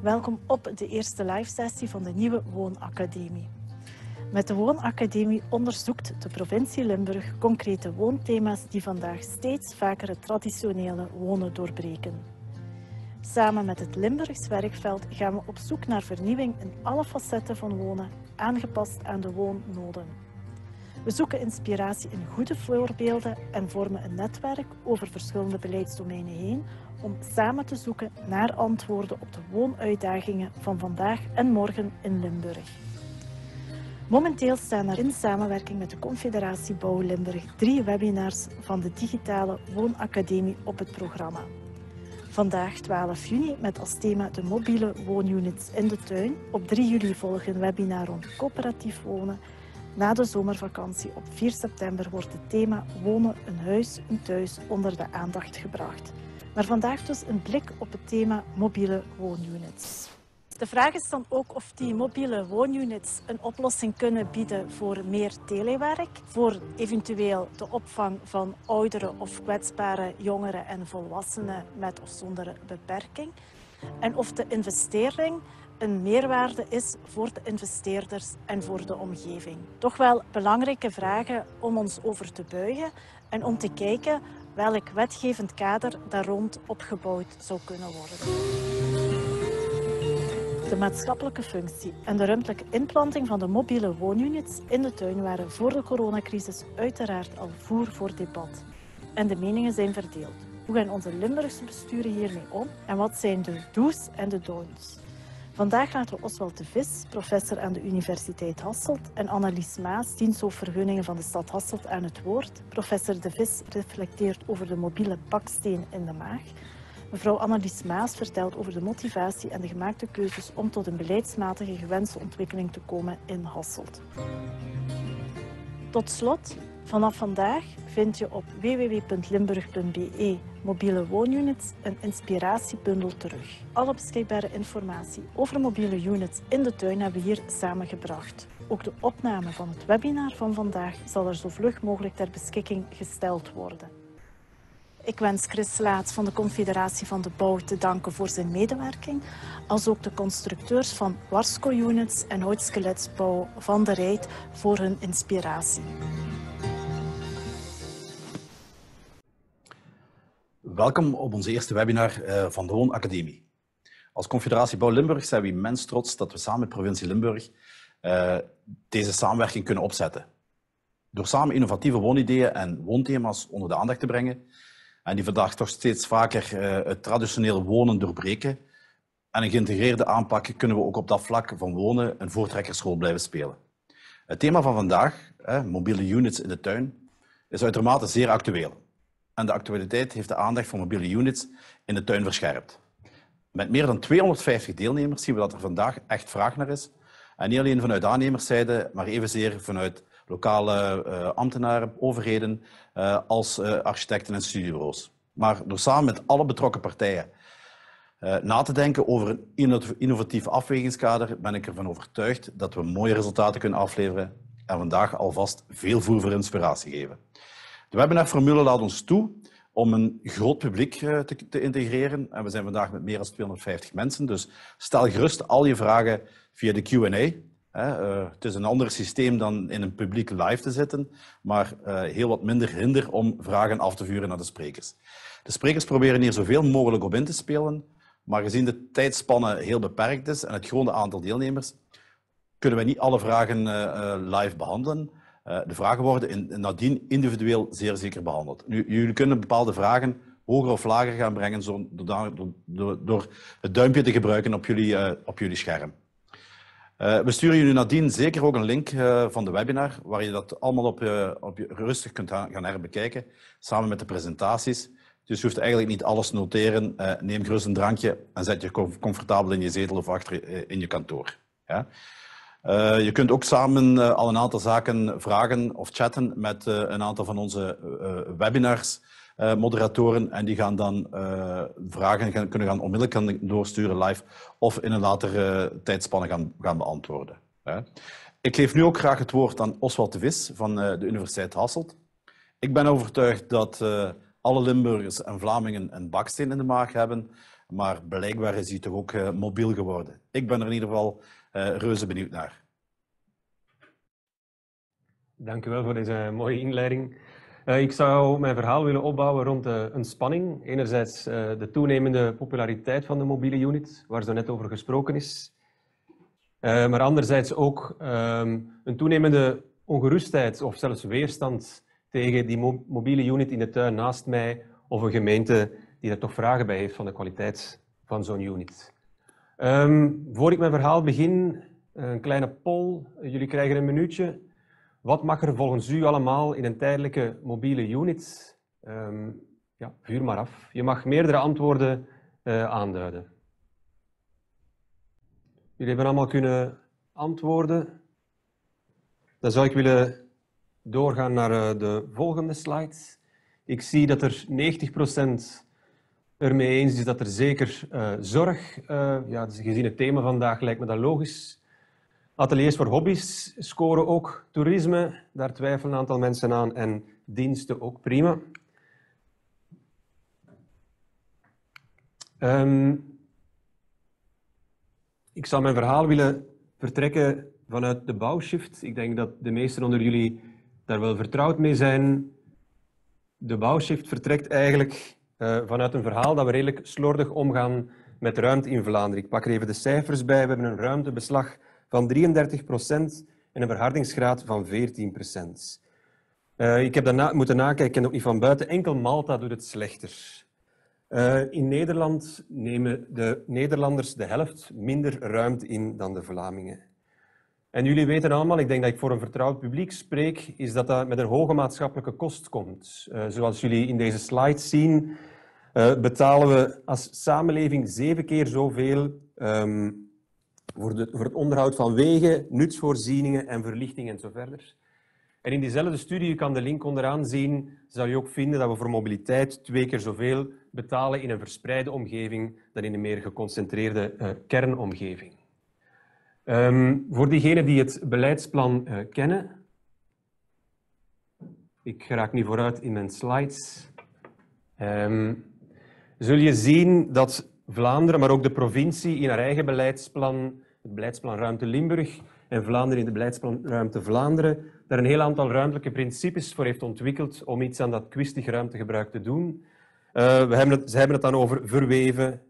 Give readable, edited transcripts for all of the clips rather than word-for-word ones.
welkom op de eerste live-sessie van de nieuwe Woonacademie. Met de Woonacademie onderzoekt de provincie Limburg concrete woonthema's die vandaag steeds vaker het traditionele wonen doorbreken. Samen met het Limburgs werkveld gaan we op zoek naar vernieuwing in alle facetten van wonen, aangepast aan de woonnoden. We zoeken inspiratie in goede voorbeelden en vormen een netwerk over verschillende beleidsdomeinen heen om samen te zoeken naar antwoorden op de woonuitdagingen van vandaag en morgen in Limburg. Momenteel staan er in samenwerking met de Confederatie Bouw Limburg 3 webinars van de digitale Woonacademie op het programma. Vandaag 12 juni met als thema de mobiele woonunits in de tuin. Op 3 juli volgen een webinar rond coöperatief wonen. Na de zomervakantie op 4 september wordt het thema wonen, een huis, een thuis onder de aandacht gebracht. Maar vandaag dus een blik op het thema mobiele woonunits. De vraag is dan ook of die mobiele woonunits een oplossing kunnen bieden voor meer telewerk, voor eventueel de opvang van oudere of kwetsbare jongeren en volwassenen met of zonder beperking. En of de investering een meerwaarde is voor de investeerders en voor de omgeving. Toch wel belangrijke vragen om ons over te buigen en om te kijken welk wetgevend kader daar rond opgebouwd zou kunnen worden. De maatschappelijke functie en de ruimtelijke inplanting van de mobiele woonunits in de tuin waren voor de coronacrisis uiteraard al voer voor debat. En de meningen zijn verdeeld. Hoe gaan onze Limburgse besturen hiermee om en wat zijn de do's en de don'ts? Vandaag laten we Oswald de Vis, professor aan de Universiteit Hasselt, en Annelies Maas, diensthoofdvergunningen van de stad Hasselt, aan het woord. Professor de Vis reflecteert over de mobiele baksteen in de maag. Mevrouw Annelies Maas vertelt over de motivatie en de gemaakte keuzes om tot een beleidsmatige gewenste ontwikkeling te komen in Hasselt. Tot slot, vanaf vandaag vind je op www.limburg.be mobiele woonunits een inspiratiebundel terug. Alle beschikbare informatie over mobiele units in de tuin hebben we hier samengebracht. Ook de opname van het webinar van vandaag zal er zo vlug mogelijk ter beschikking gesteld worden. Ik wens Chris Laats van de Confederatie van de Bouw te danken voor zijn medewerking, als ook de constructeurs van Warsco Units en Houtskeletsbouw van de Rijt voor hun inspiratie. Welkom op onze eerste webinar van de Woonacademie. Als Confederatie Bouw Limburg zijn we immens trots dat we samen met provincie Limburg deze samenwerking kunnen opzetten. Door samen innovatieve woonideeën en woonthema's onder de aandacht te brengen en die vandaag toch steeds vaker het traditionele wonen doorbreken en een geïntegreerde aanpak kunnen we ook op dat vlak van wonen een voortrekkersrol blijven spelen. Het thema van vandaag, mobiele units in de tuin, is uitermate zeer actueel. En de actualiteit heeft de aandacht voor mobiele units in de tuin verscherpt. Met meer dan 250 deelnemers zien we dat er vandaag echt vraag naar is. En niet alleen vanuit aannemerszijde, maar evenzeer vanuit lokale ambtenaren, overheden, als architecten en studiebureaus. Maar door samen met alle betrokken partijen na te denken over een innovatief afwegingskader, ben ik ervan overtuigd dat we mooie resultaten kunnen afleveren en vandaag alvast veel voer voor inspiratie geven. De webinarformule laat ons toe om een groot publiek te integreren. En we zijn vandaag met meer dan 250 mensen. Dus stel gerust al je vragen via de Q&A. Het is een ander systeem dan in een publiek live te zitten, maar heel wat minder hinder om vragen af te vuren naar de sprekers. De sprekers proberen hier zoveel mogelijk op in te spelen, maar gezien de tijdspanne heel beperkt is en het grote aantal deelnemers, kunnen we niet alle vragen live behandelen. De vragen worden nadien individueel zeer zeker behandeld. Nu, jullie kunnen bepaalde vragen hoger of lager gaan brengen door het duimpje te gebruiken op jullie scherm. We sturen jullie nadien zeker ook een link van de webinar, waar je dat allemaal op rustig kunt gaan herbekijken, samen met de presentaties. Dus je hoeft eigenlijk niet alles te noteren. Neem gerust een drankje en zet je comfortabel in je zetel of achter in je kantoor. Ja? Je kunt ook samen al een aantal zaken vragen of chatten met een aantal van onze webinars moderatoren en die gaan dan vragen kunnen onmiddellijk doorsturen live of in een latere tijdspanne gaan beantwoorden. Ik geef nu ook graag het woord aan Oswald de Vis van de Universiteit Hasselt. Ik ben overtuigd dat alle Limburgers en Vlamingen een baksteen in de maag hebben maar blijkbaar is die toch ook mobiel geworden. Ik ben er in ieder geval reuze benieuwd naar. Dank u wel voor deze mooie inleiding. Ik zou mijn verhaal willen opbouwen rond een spanning. Enerzijds de toenemende populariteit van de mobiele unit, waar zo net over gesproken is. Maar anderzijds ook een toenemende ongerustheid of zelfs weerstand tegen die mobiele unit in de tuin naast mij of een gemeente die er toch vragen bij heeft van de kwaliteit van zo'n unit. Voor ik mijn verhaal begin, een kleine poll. Jullie krijgen een minuutje. Wat mag er volgens u allemaal in een tijdelijke mobiele unit? Ja, vuur maar af. Je mag meerdere antwoorden aanduiden. Jullie hebben allemaal kunnen antwoorden. Dan zou ik willen doorgaan naar de volgende slide. Ik zie dat er 90% ermee eens is dat er zeker zorg, ja, gezien het thema vandaag lijkt me dat logisch. Ateliers voor hobby's scoren ook, toerisme, daar twijfelen een aantal mensen aan, en diensten ook prima. Ik zou mijn verhaal willen vertrekken vanuit de bouwshift. Ik denk dat de meesten onder jullie daar wel vertrouwd mee zijn. De bouwshift vertrekt eigenlijk vanuit een verhaal dat we redelijk slordig omgaan met ruimte in Vlaanderen. Ik pak er even de cijfers bij. We hebben een ruimtebeslag van 33% en een verhardingsgraad van 14%. Ik heb dat moeten nakijken, ik ken het ook niet van buiten. Enkel Malta doet het slechter. In Nederland nemen de Nederlanders de helft minder ruimte in dan de Vlamingen. En jullie weten allemaal, ik denk dat ik voor een vertrouwd publiek spreek, is dat dat met een hoge maatschappelijke kost komt. Zoals jullie in deze slides zien, betalen we als samenleving 7 keer zoveel voor het onderhoud van wegen, nutsvoorzieningen en verlichting en zo verder. En in diezelfde studie, je kan de link onderaan zien, zal je ook vinden dat we voor mobiliteit 2 keer zoveel betalen in een verspreide omgeving dan in een meer geconcentreerde kernomgeving. Voor diegenen die het beleidsplan kennen, ik raak nu vooruit in mijn slides, zul je zien dat Vlaanderen, maar ook de provincie in haar eigen beleidsplan, het beleidsplan Ruimte Limburg en Vlaanderen in het beleidsplan Ruimte Vlaanderen, daar een heel aantal ruimtelijke principes voor heeft ontwikkeld om iets aan dat kwistig ruimtegebruik te doen. Ze hebben het dan over verweven,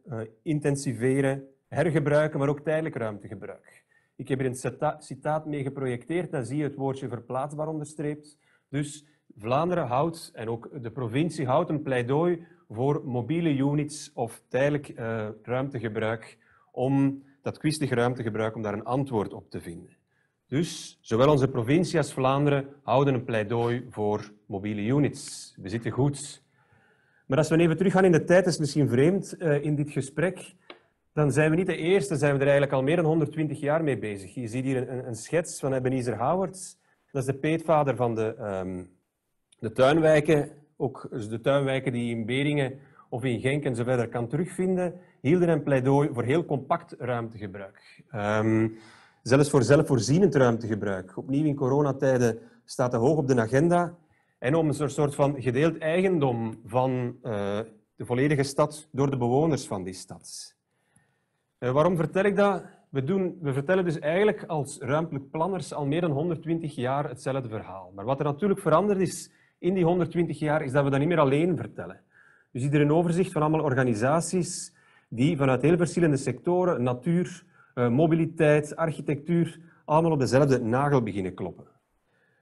intensiveren, hergebruiken, maar ook tijdelijk ruimtegebruik. Ik heb hier een citaat mee geprojecteerd, daar zie je het woordje verplaatsbaar onderstreept. Dus Vlaanderen houdt, en ook de provincie houdt, een pleidooi voor mobiele units of tijdelijk ruimtegebruik, om dat kwistig ruimtegebruik, om daar een antwoord op te vinden. Dus zowel onze provincie als Vlaanderen houden een pleidooi voor mobiele units. We zitten goed. Maar als we even teruggaan in de tijd, is het misschien vreemd in dit gesprek, dan zijn we niet de eerste, zijn we er eigenlijk al meer dan 120 jaar mee bezig. Je ziet hier een schets van Ebenezer Howard. Dat is de peetvader van de tuinwijken. Ook de tuinwijken die je in Beringen of in Genk en zo verder kan terugvinden, hielden een pleidooi voor heel compact ruimtegebruik. Zelfs voor zelfvoorzienend ruimtegebruik. Opnieuw in coronatijden staat dat hoog op de agenda. En om een soort van gedeeld eigendom van de volledige stad door de bewoners van die stad. Waarom vertel ik dat? We vertellen dus eigenlijk als ruimtelijk planners al meer dan 120 jaar hetzelfde verhaal. Maar wat er natuurlijk veranderd is in die 120 jaar, is dat we dat niet meer alleen vertellen. Je ziet er een overzicht van allemaal organisaties die vanuit heel verschillende sectoren, natuur, mobiliteit, architectuur, allemaal op dezelfde nagel beginnen kloppen.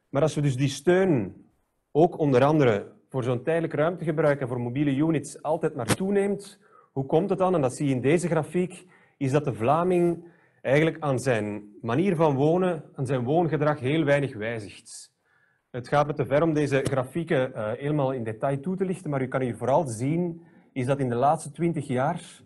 Maar als we dus die steun ook onder andere voor zo'n tijdelijk ruimtegebruik en voor mobiele units altijd maar toeneemt, hoe komt het dan? En dat zie je in deze grafiek, is dat de Vlaming eigenlijk aan zijn manier van wonen, aan zijn woongedrag heel weinig wijzigt. Het gaat me te ver om deze grafieken helemaal in detail toe te lichten, maar u kan hier vooral zien is dat in de laatste 20 jaar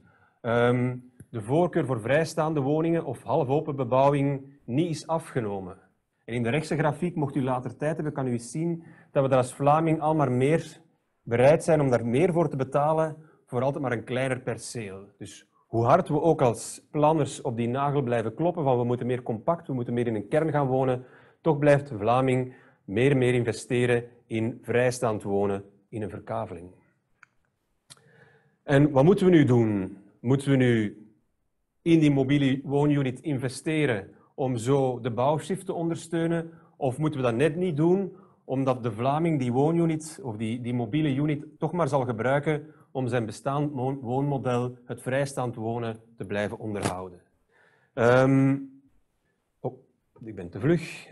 de voorkeur voor vrijstaande woningen of halfopen bebouwing niet is afgenomen. En in de rechtse grafiek, mocht u later tijd hebben, kan u eens zien dat we daar als Vlaming al maar meer bereid zijn om daar meer voor te betalen voor altijd maar een kleiner perceel. Dus hoe hard we ook als planners op die nagel blijven kloppen van we moeten meer compact, we moeten meer in een kern gaan wonen, toch blijft de Vlaming meer en meer investeren in vrijstaand wonen, in een verkaveling. En wat moeten we nu doen? moeten we nu in die mobiele woonunit investeren om zo de bouwshift te ondersteunen? Of moeten we dat net niet doen, omdat de Vlaming die woonunit of die mobiele unit toch maar zal gebruiken om zijn bestaand woonmodel, het vrijstaand wonen, te blijven onderhouden? Ik ben te vlug.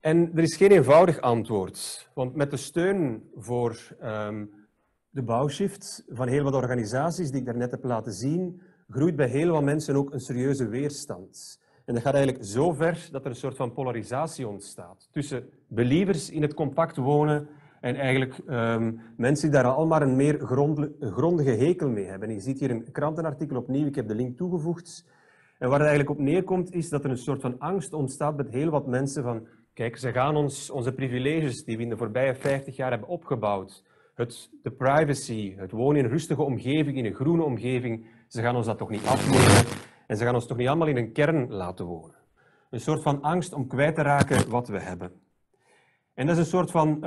En er is geen eenvoudig antwoord, want met de steun voor de bouwshift van heel wat organisaties die ik daarnet heb laten zien, groeit bij heel wat mensen ook een serieuze weerstand. En dat gaat eigenlijk zo ver dat er een soort van polarisatie ontstaat tussen believers in het compact wonen en eigenlijk mensen die daar al maar een meer grondige hekel mee hebben. En je ziet hier een krantenartikel opnieuw, ik heb de link toegevoegd. En waar het eigenlijk op neerkomt is dat er een soort van angst ontstaat bij heel wat mensen van kijk, ze gaan onze privileges die we in de voorbije 50 jaar hebben opgebouwd, de privacy, het wonen in een rustige omgeving, in een groene omgeving, ze gaan ons dat toch niet afnemen en ze gaan ons toch niet allemaal in een kern laten wonen. Een soort van angst om kwijt te raken wat we hebben. En dat is een soort van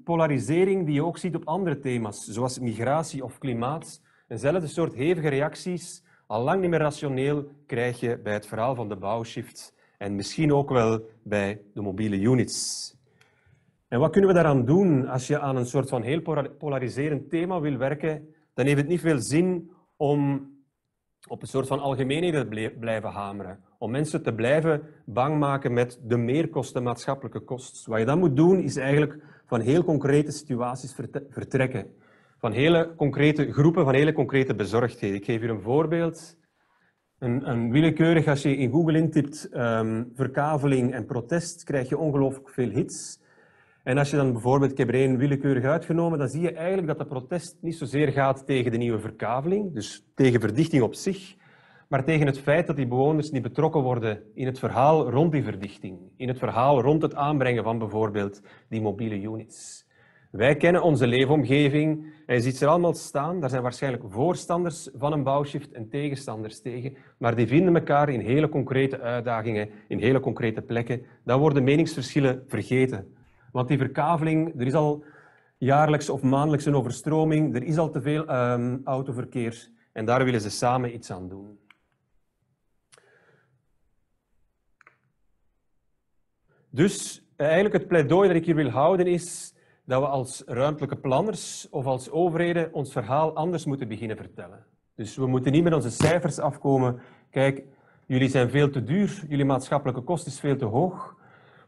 polarisering die je ook ziet op andere thema's, zoals migratie of klimaat. Eenzelfde soort hevige reacties, al lang niet meer rationeel, krijg je bij het verhaal van de bouwshift en misschien ook wel bij de mobiele units. En wat kunnen we daaraan doen als je aan een soort van heel polariserend thema wil werken? Dan heeft het niet veel zin om op een soort van algemeenheden te blijven hameren. Om mensen te blijven bang maken met de meerkosten, maatschappelijke kosten. Wat je dan moet doen, is eigenlijk van heel concrete situaties vertrekken. Van hele concrete groepen, van hele concrete bezorgdheden. Ik geef u een voorbeeld. Een willekeurig, als je in Google intipt verkaveling en protest, krijg je ongelooflijk veel hits. En als je dan bijvoorbeeld, ik heb er één willekeurig uitgenomen, dan zie je eigenlijk dat de protest niet zozeer gaat tegen de nieuwe verkaveling, dus tegen verdichting op zich, maar tegen het feit dat die bewoners niet betrokken worden in het verhaal rond die verdichting, in het verhaal rond het aanbrengen van bijvoorbeeld die mobiele units. Wij kennen onze leefomgeving en je ziet ze allemaal staan. Daar zijn waarschijnlijk voorstanders van een bouwshift en tegenstanders tegen, maar die vinden elkaar in hele concrete uitdagingen, in hele concrete plekken. Dan worden meningsverschillen vergeten. Want die verkaveling, er is al jaarlijks of maandelijks een overstroming, er is al te veel autoverkeer en daar willen ze samen iets aan doen. Dus eigenlijk het pleidooi dat ik hier wil houden is dat we als ruimtelijke planners of als overheden ons verhaal anders moeten beginnen vertellen. Dus we moeten niet met onze cijfers afkomen. Kijk, jullie zijn veel te duur, jullie maatschappelijke kost is veel te hoog.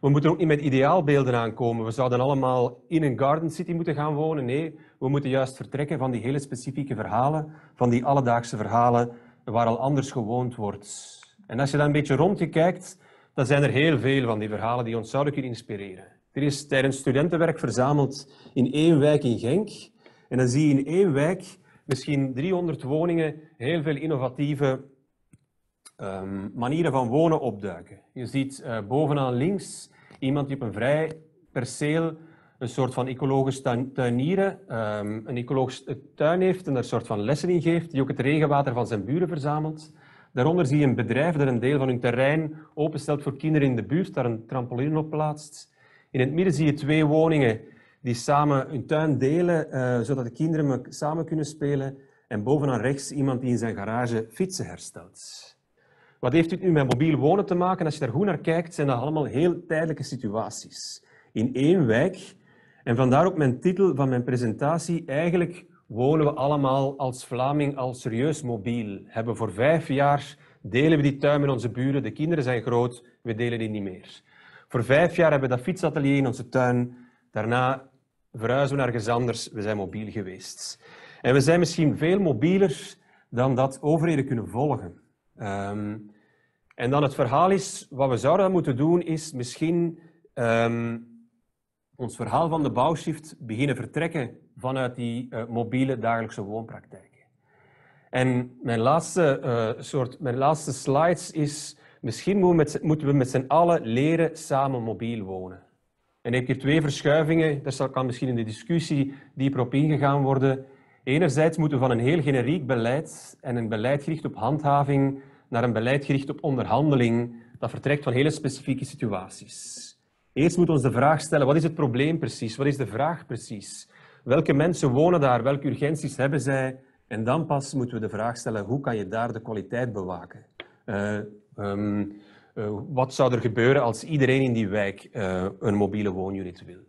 We moeten ook niet met ideaalbeelden aankomen. We zouden allemaal in een garden city moeten gaan wonen. Nee, we moeten juist vertrekken van die hele specifieke verhalen, van die alledaagse verhalen waar al anders gewoond wordt. En als je dan een beetje rond je kijkt, dan zijn er heel veel van die verhalen die ons zouden kunnen inspireren. Er is tijdens studentenwerk verzameld in één wijk in Genk. En dan zie je in één wijk misschien 300 woningen, heel veel innovatieve manieren van wonen opduiken. Je ziet bovenaan links iemand die op een vrij perceel een soort van ecologisch tuinieren, een ecologische tuin heeft en daar een soort van lessen in geeft, die ook het regenwater van zijn buren verzamelt. Daaronder zie je een bedrijf dat een deel van hun terrein openstelt voor kinderen in de buurt, daar een trampoline op plaatst. In het midden zie je 2 woningen die samen hun tuin delen, zodat de kinderen samen kunnen spelen. En bovenaan rechts iemand die in zijn garage fietsen herstelt. Wat heeft dit nu met mobiel wonen te maken? Als je daar goed naar kijkt, zijn dat allemaal heel tijdelijke situaties. In één wijk. En vandaar ook mijn titel van mijn presentatie. Eigenlijk wonen we allemaal als Vlaming al serieus mobiel. Hebben voor 5 jaar delen we die tuin met onze buren. De kinderen zijn groot, we delen die niet meer. Voor 5 jaar hebben we dat fietsatelier in onze tuin. Daarna verhuizen we naar ergens anders. We zijn mobiel geweest. En we zijn misschien veel mobieler dan dat overheden kunnen volgen. En dan het verhaal is, wat we zouden moeten doen, is misschien ons verhaal van de bouwshift beginnen vertrekken vanuit die mobiele dagelijkse woonpraktijken. En mijn laatste slides is, misschien moeten we met z'n allen leren samen mobiel wonen. En ik heb hier 2 verschuivingen, daar kan misschien in de discussie dieper op ingegaan worden. Enerzijds moeten we van een heel generiek beleid en een beleid gericht op handhaving naar een beleid gericht op onderhandeling dat vertrekt van hele specifieke situaties. Eerst moeten we ons de vraag stellen, wat is het probleem precies? Wat is de vraag precies? Welke mensen wonen daar? Welke urgenties hebben zij? En dan pas moeten we de vraag stellen, hoe kan je daar de kwaliteit bewaken? Wat zou er gebeuren als iedereen in die wijk een mobiele woonunit wil?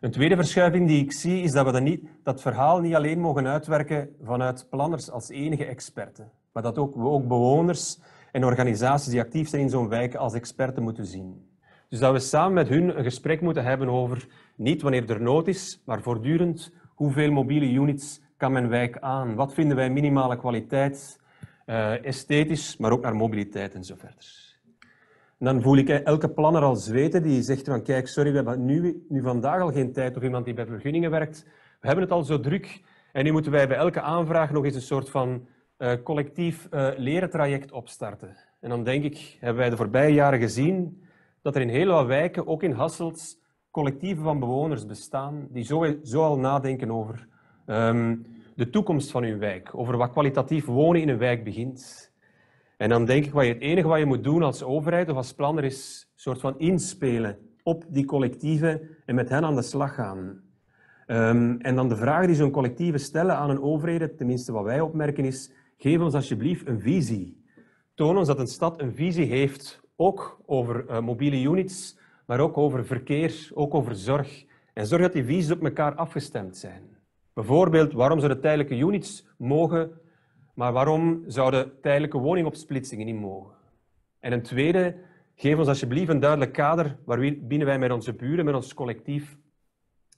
Een tweede verschuiving die ik zie, is dat we dat verhaal niet alleen mogen uitwerken vanuit planners als enige experten, maar dat we ook bewoners en organisaties die actief zijn in zo'n wijk als experten moeten zien. Dus dat we samen met hun een gesprek moeten hebben over, niet wanneer er nood is, maar voortdurend, hoeveel mobiele units kan mijn wijk aan? Wat vinden wij minimale kwaliteit, esthetisch, maar ook naar mobiliteit en zo verder. En dan voel ik elke planner al zweten die zegt van kijk, sorry, we hebben nu vandaag al geen tijd, of iemand die bij vergunningen werkt. We hebben het al zo druk en nu moeten wij bij elke aanvraag nog eens een soort van collectief lerentraject opstarten. En dan denk ik, hebben wij de voorbije jaren gezien dat er in heel wat wijken, ook in Hasselt, collectieven van bewoners bestaan die zo al nadenken over de toekomst van hun wijk, over wat kwalitatief wonen in een wijk begint. En dan denk ik, het enige wat je moet doen als overheid of als planner is een soort van inspelen op die collectieven en met hen aan de slag gaan. En dan de vragen die zo'n collectieven stellen aan een overheid, tenminste wat wij opmerken is, geef ons alsjeblieft een visie. Toon ons dat een stad een visie heeft, ook over mobiele units, maar ook over verkeer, ook over zorg. En zorg dat die visies op elkaar afgestemd zijn. Bijvoorbeeld, waarom zouden tijdelijke units mogen, maar waarom zouden tijdelijke woningopsplitsingen niet mogen? En een tweede, geef ons alsjeblieft een duidelijk kader waarbinnen wij met onze buren, met ons collectief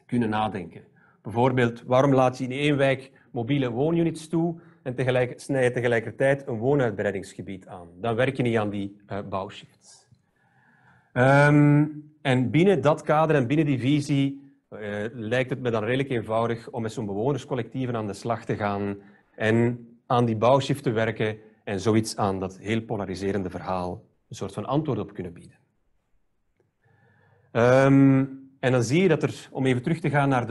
kunnen nadenken. Bijvoorbeeld, waarom laat je in één wijk mobiele woonunits toe en snij je tegelijkertijd een woonuitbreidingsgebied aan? Dan werk je niet aan die bouwshifts. En binnen dat kader en binnen die visie lijkt het me dan redelijk eenvoudig om met zo'n bewonerscollectieven aan de slag te gaan en aan die bouwshift te werken en zoiets aan dat heel polariserende verhaal een soort van antwoord op kunnen bieden. En dan zie je dat er, om even terug te gaan naar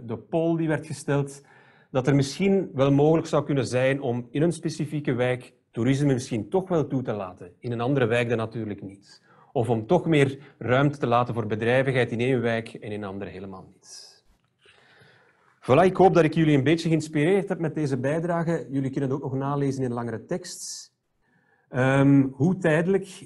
de poll die werd gesteld, dat er misschien wel mogelijk zou kunnen zijn om in een specifieke wijk toerisme misschien toch wel toe te laten. In een andere wijk dan natuurlijk niet. Of om toch meer ruimte te laten voor bedrijvigheid in één wijk en in een andere helemaal niet. Voilà, ik hoop dat ik jullie een beetje geïnspireerd heb met deze bijdrage. Jullie kunnen het ook nog nalezen in langere tekst. Hoe tijdelijk?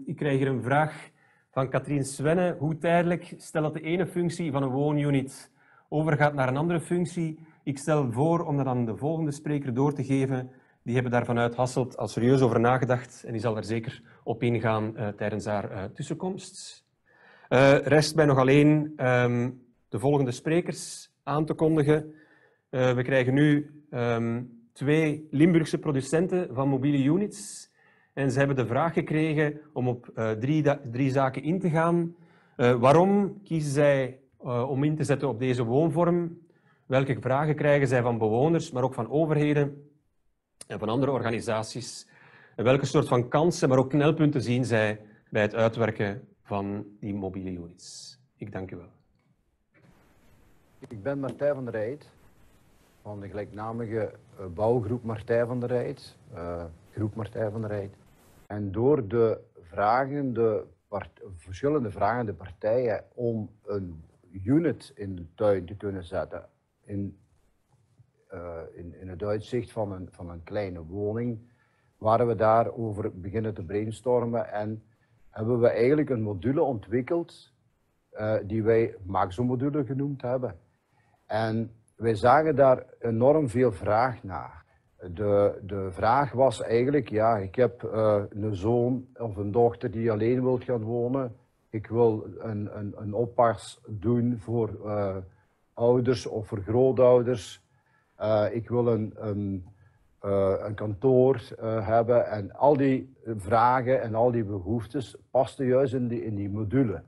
Ik krijg hier een vraag van Katrien Svenne. Hoe tijdelijk? Stel dat de ene functie van een woonunit overgaat naar een andere functie. Ik stel voor om dat aan de volgende spreker door te geven. Die hebben daar vanuit Hasselt al serieus over nagedacht en die zal er zeker op ingaan tijdens haar tussenkomst. Rest mij nog alleen de volgende sprekers aan te kondigen. We krijgen nu 2 Limburgse producenten van mobiele units. En ze hebben de vraag gekregen om op 3 zaken in te gaan. Waarom kiezen zij om in te zetten op deze woonvorm? Welke vragen krijgen zij van bewoners, maar ook van overheden en van andere organisaties? En welke soort van kansen, maar ook knelpunten zien zij bij het uitwerken van die mobiele units? Ik dank u wel. Ik ben Martijn van der Rijt, van de gelijknamige bouwgroep Martijn van der Rijt, groep Martijn van der Rijt. En door de verschillende vragende partijen om een unit in de tuin te kunnen zetten, in het uitzicht van een kleine woning, waren we daarover beginnen te brainstormen en hebben we eigenlijk een module ontwikkeld die wij Maxo-module genoemd hebben. En wij zagen daar enorm veel vraag naar. De vraag was eigenlijk, ja, ik heb een zoon of een dochter die alleen wil gaan wonen. Ik wil een oppas doen voor ouders of voor grootouders. Ik wil een kantoor hebben. En al die vragen en al die behoeftes pasten juist in die module.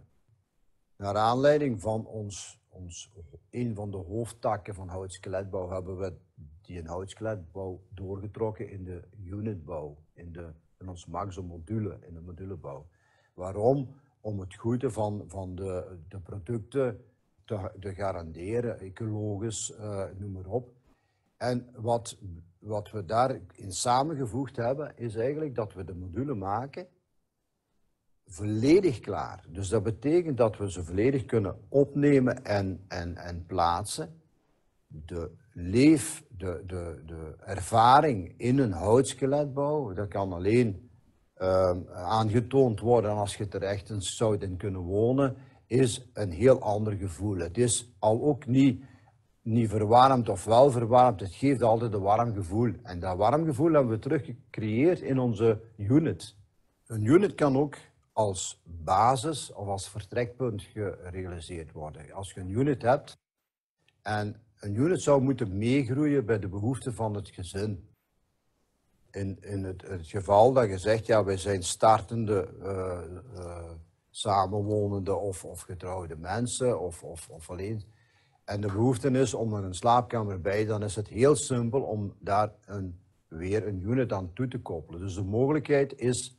Naar aanleiding van een van de hoofdtakken van houtskeletbouw hebben we die houtskeletbouw doorgetrokken in de unitbouw, in ons Maxo-module, in de modulebouw. Waarom? Om het goede van de producten te garanderen, ecologisch, noem maar op. En wat we daarin samengevoegd hebben, is eigenlijk dat we de module maken volledig klaar. Dus dat betekent dat we ze volledig kunnen opnemen en plaatsen. de ervaring in een houtskeletbouw, dat kan alleen aangetoond worden als je er echt zou in kunnen wonen, is een heel ander gevoel. Het is al ook niet verwarmd of wel verwarmd, het geeft altijd een warm gevoel. En dat warm gevoel hebben we terug gecreëerd in onze unit. Een unit kan ook als basis of als vertrekpunt gerealiseerd worden. Als je een unit hebt en een unit zou moeten meegroeien bij de behoeften van het gezin. In het geval dat je zegt, ja, wij zijn startende samenwonende of getrouwde mensen of alleen. En de behoefte is om er een slaapkamer bij, dan is het heel simpel om daar weer een unit aan toe te koppelen. Dus de mogelijkheid is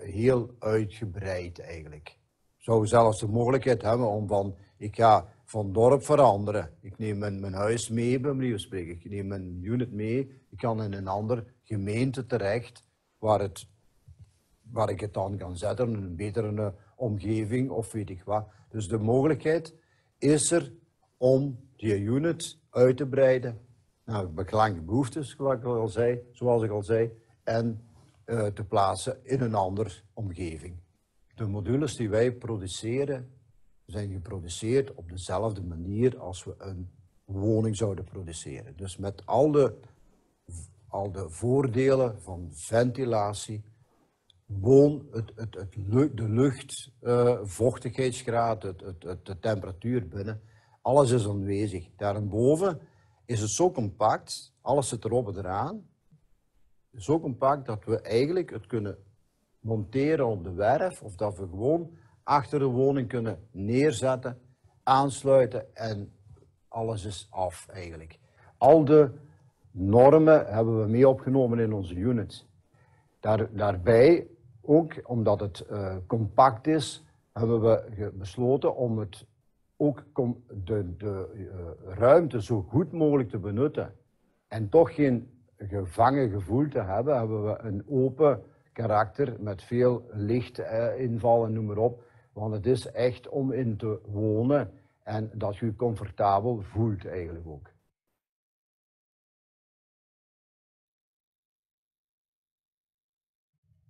heel uitgebreid eigenlijk. Ik zou zelfs de mogelijkheid hebben om ik ga van dorp veranderen. Ik neem mijn huis mee, bij manier van spreken. Ik neem mijn unit mee. Ik kan in een andere gemeente terecht, waar ik het dan kan zetten, in een betere omgeving of weet ik wat. Dus de mogelijkheid is er om die unit uit te breiden naar beklanke behoeftes, zoals ik al zei, en te plaatsen in een andere omgeving. De modules die wij produceren, zijn geproduceerd op dezelfde manier als we een woning zouden produceren. Dus met al de voordelen van ventilatie, de lucht, vochtigheidsgraad, de temperatuur binnen, alles is aanwezig. Daarboven is het zo compact, alles zit erop en eraan, zo compact dat we eigenlijk het kunnen monteren op de werf of dat we gewoon achter de woning kunnen neerzetten, aansluiten en alles is af eigenlijk. Al de normen hebben we mee opgenomen in onze unit. Daarbij, ook omdat het compact is, hebben we besloten om het ook de ruimte zo goed mogelijk te benutten en toch geen gevangen gevoel te hebben, hebben we een open karakter met veel lichtinval en noem maar op. Want het is echt om in te wonen en dat je je comfortabel voelt eigenlijk ook.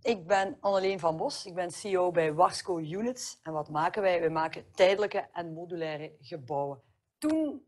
Ik ben Anneleen van Bos, ik ben CEO bij Warsco Units. En wat maken wij? Wij maken tijdelijke en modulaire gebouwen. Toen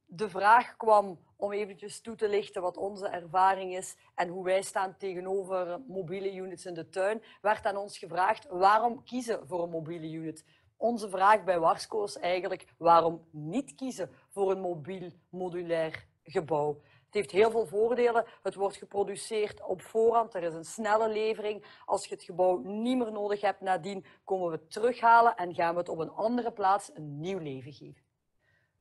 de vraag kwam om eventjes toe te lichten wat onze ervaring is en hoe wij staan tegenover mobiele units in de tuin, werd aan ons gevraagd waarom kiezen voor een mobiele unit. Onze vraag bij Warsco is eigenlijk waarom niet kiezen voor een mobiel modulair gebouw. Het heeft heel veel voordelen. Het wordt geproduceerd op voorhand. Er is een snelle levering. Als je het gebouw niet meer nodig hebt nadien, komen we het terughalen en gaan we het op een andere plaats een nieuw leven geven.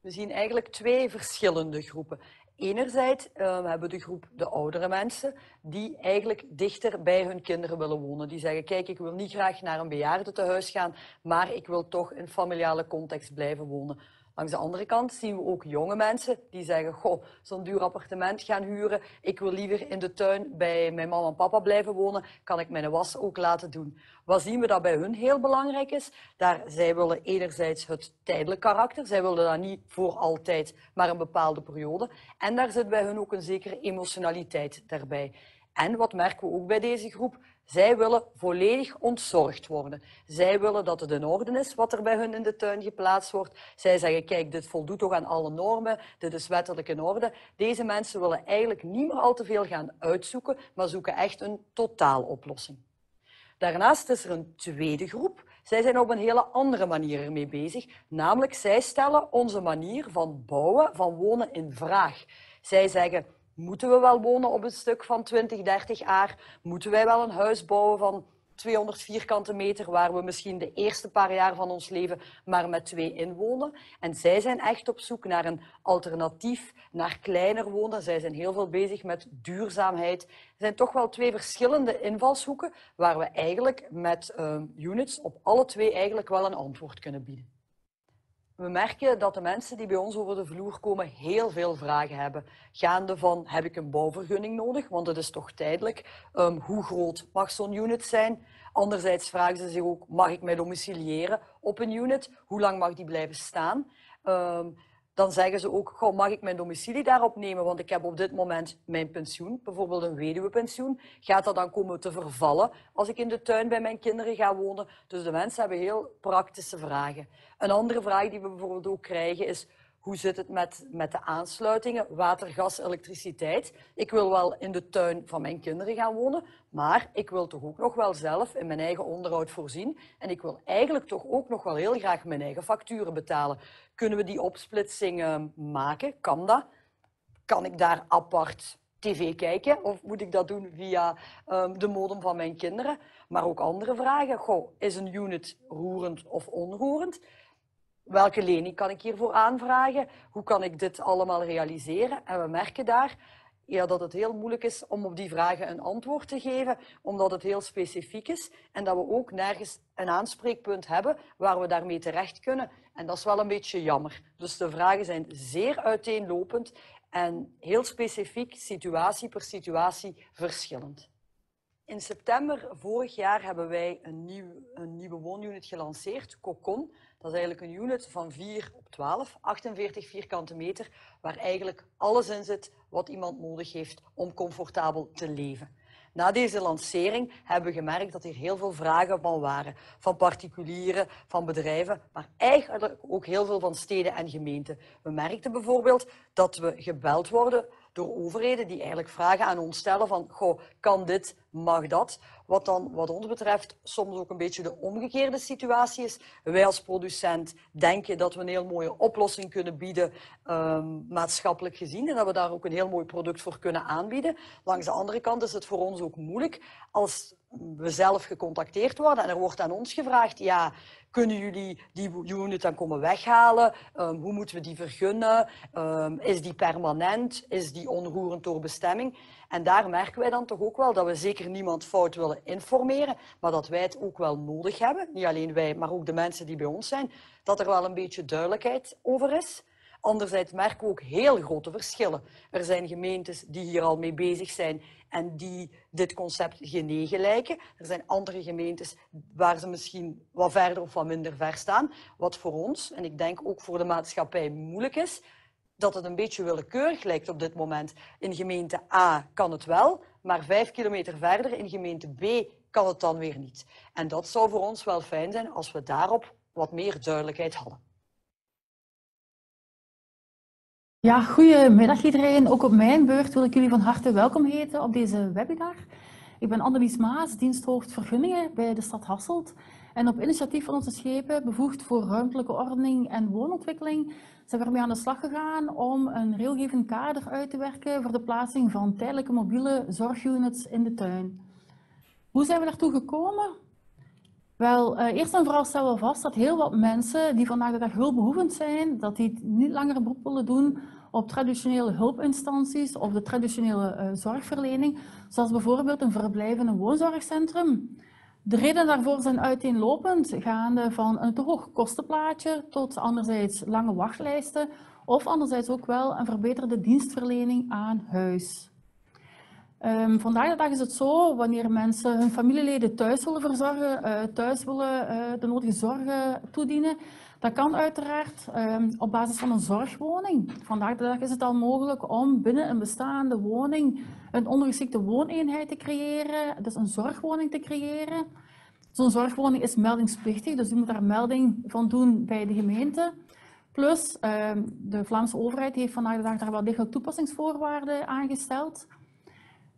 We zien eigenlijk twee verschillende groepen. Enerzijds hebben we de groep de oudere mensen die eigenlijk dichter bij hun kinderen willen wonen. Die zeggen, kijk, ik wil niet graag naar een bejaardentehuis gaan, maar ik wil toch in familiale context blijven wonen. Langs de andere kant zien we ook jonge mensen die zeggen, goh, zo'n duur appartement gaan huren, ik wil liever in de tuin bij mijn mama en papa blijven wonen, kan ik mijn was ook laten doen. Wat zien we dat bij hun heel belangrijk is? Zij willen enerzijds het tijdelijk karakter, zij willen dat niet voor altijd, maar een bepaalde periode. En daar zit bij hun ook een zekere emotionaliteit daarbij. En wat merken we ook bij deze groep? Zij willen volledig ontzorgd worden. Zij willen dat het in orde is wat er bij hun in de tuin geplaatst wordt. Zij zeggen, kijk, dit voldoet toch aan alle normen, dit is wettelijk in orde. Deze mensen willen eigenlijk niet meer al te veel gaan uitzoeken, maar zoeken echt een totaaloplossing. Daarnaast is er een tweede groep. Zij zijn op een hele andere manier ermee bezig. Namelijk, zij stellen onze manier van bouwen, van wonen in vraag. Zij zeggen, moeten we wel wonen op een stuk van 20, 30 jaar? Moeten wij wel een huis bouwen van 200 vierkante meter, waar we misschien de eerste paar jaar van ons leven maar met 2 inwonen? En zij zijn echt op zoek naar een alternatief, naar kleiner wonen. Zij zijn heel veel bezig met duurzaamheid. Er zijn toch wel 2 verschillende invalshoeken, waar we eigenlijk met units op alle 2 eigenlijk wel een antwoord kunnen bieden. We merken dat de mensen die bij ons over de vloer komen heel veel vragen hebben. Gaande van, heb ik een bouwvergunning nodig, want het is toch tijdelijk. Hoe groot mag zo'n unit zijn? Anderzijds vragen ze zich ook, mag ik mij domiciliëren op een unit? Hoe lang mag die blijven staan? Dan zeggen ze ook, goh, mag ik mijn domicilie daarop nemen, want ik heb op dit moment mijn pensioen, bijvoorbeeld een weduwepensioen. Gaat dat dan komen te vervallen als ik in de tuin bij mijn kinderen ga wonen? Dus de mensen hebben heel praktische vragen. Een andere vraag die we bijvoorbeeld ook krijgen is, hoe zit het met de aansluitingen, water, gas, elektriciteit? Ik wil wel in de tuin van mijn kinderen gaan wonen, maar ik wil toch ook nog wel zelf in mijn eigen onderhoud voorzien. En ik wil eigenlijk toch ook nog wel heel graag mijn eigen facturen betalen. Kunnen we die opsplitsing maken? Kan dat? Kan ik daar apart tv kijken of moet ik dat doen via de modem van mijn kinderen? Maar ook andere vragen. Goh, is een unit roerend of onroerend? Welke lening kan ik hiervoor aanvragen? Hoe kan ik dit allemaal realiseren? En we merken daar dat het heel moeilijk is om op die vragen een antwoord te geven, omdat het heel specifiek is en dat we ook nergens een aanspreekpunt hebben waar we daarmee terecht kunnen. En dat is wel een beetje jammer. Dus de vragen zijn zeer uiteenlopend en heel specifiek, situatie per situatie, verschillend. In september vorig jaar hebben wij een nieuwe woonunit gelanceerd, Cocon. Dat is eigenlijk een unit van 4x12, 48 vierkante meter, waar eigenlijk alles in zit wat iemand nodig heeft om comfortabel te leven. Na deze lancering hebben we gemerkt dat er heel veel vragen van waren. Van particulieren, van bedrijven, maar eigenlijk ook heel veel van steden en gemeenten. We merkten bijvoorbeeld dat we gebeld worden door overheden die eigenlijk vragen aan ons stellen van, goh, kan dit, mag dat? Wat dan, wat ons betreft, soms ook een beetje de omgekeerde situatie is. Wij als producent denken dat we een heel mooie oplossing kunnen bieden, maatschappelijk gezien, en dat we daar ook een heel mooi product voor kunnen aanbieden. Langs de andere kant is het voor ons ook moeilijk als we zelf gecontacteerd worden en er wordt aan ons gevraagd, ja, kunnen jullie die unit dan komen weghalen? Hoe moeten we die vergunnen? Is die permanent? Is die onroerend door bestemming? En daar merken wij dan toch ook wel dat we zeker niemand fout willen informeren, maar dat wij het ook wel nodig hebben, niet alleen wij, maar ook de mensen die bij ons zijn, dat er wel een beetje duidelijkheid over is. Anderzijds merken we ook heel grote verschillen. Er zijn gemeentes die hier al mee bezig zijn en die dit concept genegen lijken. Er zijn andere gemeentes waar ze misschien wat verder of wat minder ver staan. Wat voor ons, en ik denk ook voor de maatschappij, moeilijk is, dat het een beetje willekeurig lijkt op dit moment. In gemeente A kan het wel, maar 5 kilometer verder in gemeente B kan het dan weer niet. En dat zou voor ons wel fijn zijn als we daarop wat meer duidelijkheid hadden. Ja, goedemiddag iedereen. Ook op mijn beurt wil ik jullie van harte welkom heten op deze webinar. Ik ben Annelies Maas, diensthoofd vergunningen bij de stad Hasselt. En op initiatief van onze schepen, bevoegd voor ruimtelijke ordening en woonontwikkeling, zijn we ermee aan de slag gegaan om een railgevend kader uit te werken voor de plaatsing van tijdelijke mobiele zorgunits in de tuin. Hoe zijn we daartoe gekomen? Wel, eerst en vooral stellen we vast dat heel wat mensen die vandaag de dag hulpbehoevend zijn, dat die niet langer een beroep willen doen op traditionele hulpinstanties of de traditionele zorgverlening, zoals bijvoorbeeld een verblijf in een woonzorgcentrum. De redenen daarvoor zijn uiteenlopend, gaande van een te hoog kostenplaatje tot anderzijds lange wachtlijsten of anderzijds ook wel een verbeterde dienstverlening aan huis. Vandaag de dag is het zo, wanneer mensen hun familieleden thuis willen verzorgen, thuis willen de nodige zorgen toedienen, dat kan uiteraard op basis van een zorgwoning. Vandaag de dag is het al mogelijk om binnen een bestaande woning een ondergeschikte wooneenheid te creëren, dus een zorgwoning te creëren. Zo'n zorgwoning is meldingsplichtig, dus u moet daar melding van doen bij de gemeente. Plus, de Vlaamse overheid heeft vandaag de dag daar wel degelijk toepassingsvoorwaarden aangesteld.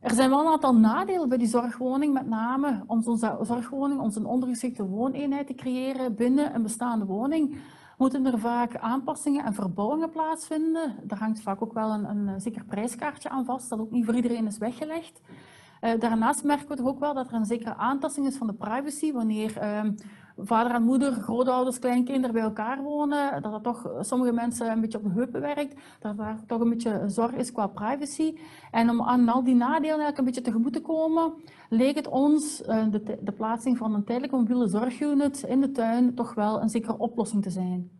Er zijn wel een aantal nadelen bij die zorgwoning, met name om zo'n zorgwoning, om zo'n ondergeschikte wooneenheid te creëren binnen een bestaande woning, moeten er vaak aanpassingen en verbouwingen plaatsvinden. Daar hangt vaak ook wel een zeker prijskaartje aan vast, dat ook niet voor iedereen is weggelegd. Daarnaast merken we toch ook wel dat er een zekere aantasting is van de privacy, wanneer vader en moeder, grootouders, kleinkinderen bij elkaar wonen, dat toch sommige mensen een beetje op de heupen werkt, dat daar toch een beetje zorg is qua privacy. En om aan al die nadelen eigenlijk een beetje tegemoet te komen, leek het ons de plaatsing van een tijdelijke mobiele zorgunit in de tuin toch wel een zekere oplossing te zijn.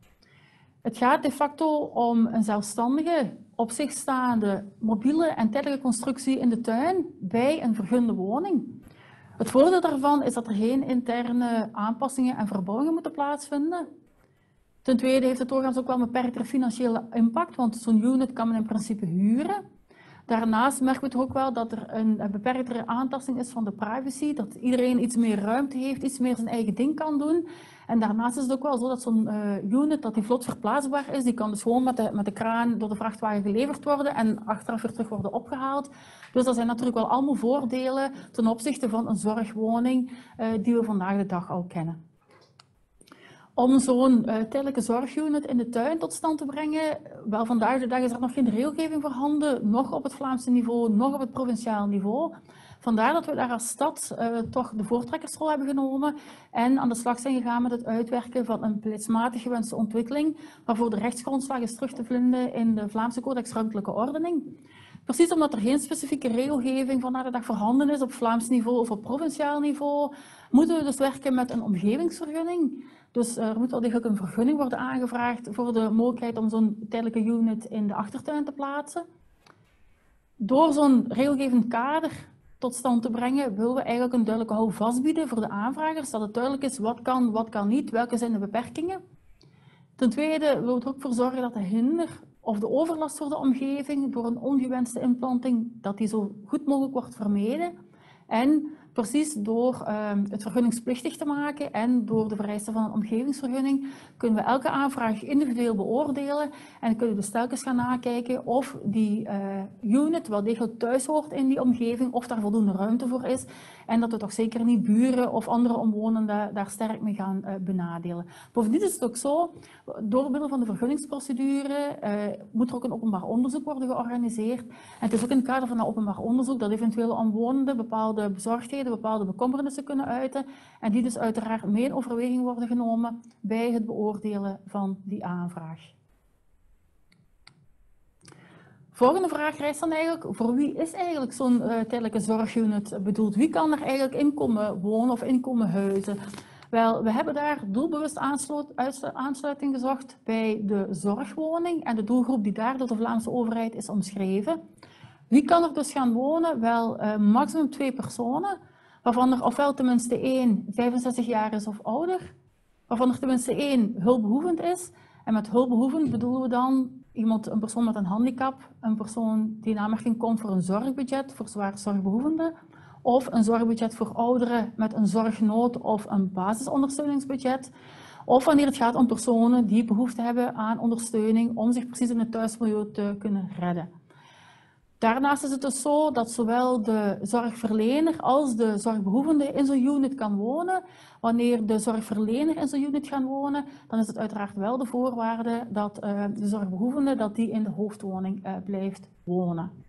Het gaat de facto om een zelfstandige, op zich staande, mobiele en tijdelijke constructie in de tuin bij een vergunde woning. Het voordeel daarvan is dat er geen interne aanpassingen en verbouwingen moeten plaatsvinden. Ten tweede heeft het doorgaans ook wel een beperktere financiële impact, want zo'n unit kan men in principe huren. Daarnaast merken we toch ook wel dat er een beperktere aantasting is van de privacy, dat iedereen iets meer ruimte heeft, iets meer zijn eigen ding kan doen. En daarnaast is het ook wel zo dat zo'n unit dat die vlot verplaatsbaar is, die kan dus gewoon met de kraan door de vrachtwagen geleverd worden en achteraf weer terug worden opgehaald. Dus dat zijn natuurlijk wel allemaal voordelen ten opzichte van een zorgwoning die we vandaag de dag al kennen. Om zo'n tijdelijke zorgunit in de tuin tot stand te brengen, wel vandaag de dag is er nog geen regelgeving voorhanden, nog op het Vlaamse niveau, nog op het provinciaal niveau. Vandaar dat we daar als stad toch de voortrekkersrol hebben genomen en aan de slag zijn gegaan met het uitwerken van een beleidsmatig gewenste ontwikkeling, waarvoor de rechtsgrondslag is terug te vinden in de Vlaamse Codex Ruimtelijke Ordening. Precies omdat er geen specifieke regelgeving vandaag de dag voorhanden is op Vlaams niveau of op provinciaal niveau, moeten we dus werken met een omgevingsvergunning. Dus er moet wel degelijk een vergunning worden aangevraagd voor de mogelijkheid om zo'n tijdelijke unit in de achtertuin te plaatsen. Door zo'n regelgevend kader tot stand te brengen, willen we eigenlijk een duidelijke houvast bieden voor de aanvragers, dat het duidelijk is wat kan niet, welke zijn de beperkingen. Ten tweede willen we er ook voor zorgen dat de hinder of de overlast voor de omgeving door een ongewenste inplanting, dat die zo goed mogelijk wordt vermeden. En precies door het vergunningsplichtig te maken en door de vereisten van een omgevingsvergunning kunnen we elke aanvraag individueel beoordelen en kunnen we dus telkens gaan nakijken of die unit wel degelijk thuis hoort in die omgeving, of daar voldoende ruimte voor is en dat we toch zeker niet buren of andere omwonenden daar sterk mee gaan benadelen. Bovendien is het ook zo, door middel van de vergunningsprocedure moet er ook een openbaar onderzoek worden georganiseerd. En het is ook in het kader van dat openbaar onderzoek dat eventuele omwonenden bepaalde bezorgdheden, bepaalde bekommernissen kunnen uiten en die dus uiteraard mee in overweging worden genomen bij het beoordelen van die aanvraag. Volgende vraag rijst dan eigenlijk, voor wie is eigenlijk zo'n tijdelijke zorgunit bedoeld? Wie kan er eigenlijk in komen wonen of in komen huizen? Wel, we hebben daar doelbewust aansluiting gezocht bij de zorgwoning en de doelgroep die daar door de Vlaamse overheid is omschreven. Wie kan er dus gaan wonen? Wel, maximum 2 personen, waarvan er ofwel tenminste 1 65 jaar is of ouder, waarvan er tenminste 1 hulpbehoevend is. En met hulpbehoevend bedoelen we dan een persoon met een handicap, een persoon die in aanmerking komt voor een zorgbudget voor zwaar zorgbehoevenden, of een zorgbudget voor ouderen met een zorgnood of een basisondersteuningsbudget. Of wanneer het gaat om personen die behoefte hebben aan ondersteuning om zich precies in het thuismilieu te kunnen redden. Daarnaast is het dus zo dat zowel de zorgverlener als de zorgbehoevende in zo'n unit kan wonen. Wanneer de zorgverlener in zo'n unit gaat wonen, dan is het uiteraard wel de voorwaarde dat de zorgbehoevende die in de hoofdwoning blijft wonen.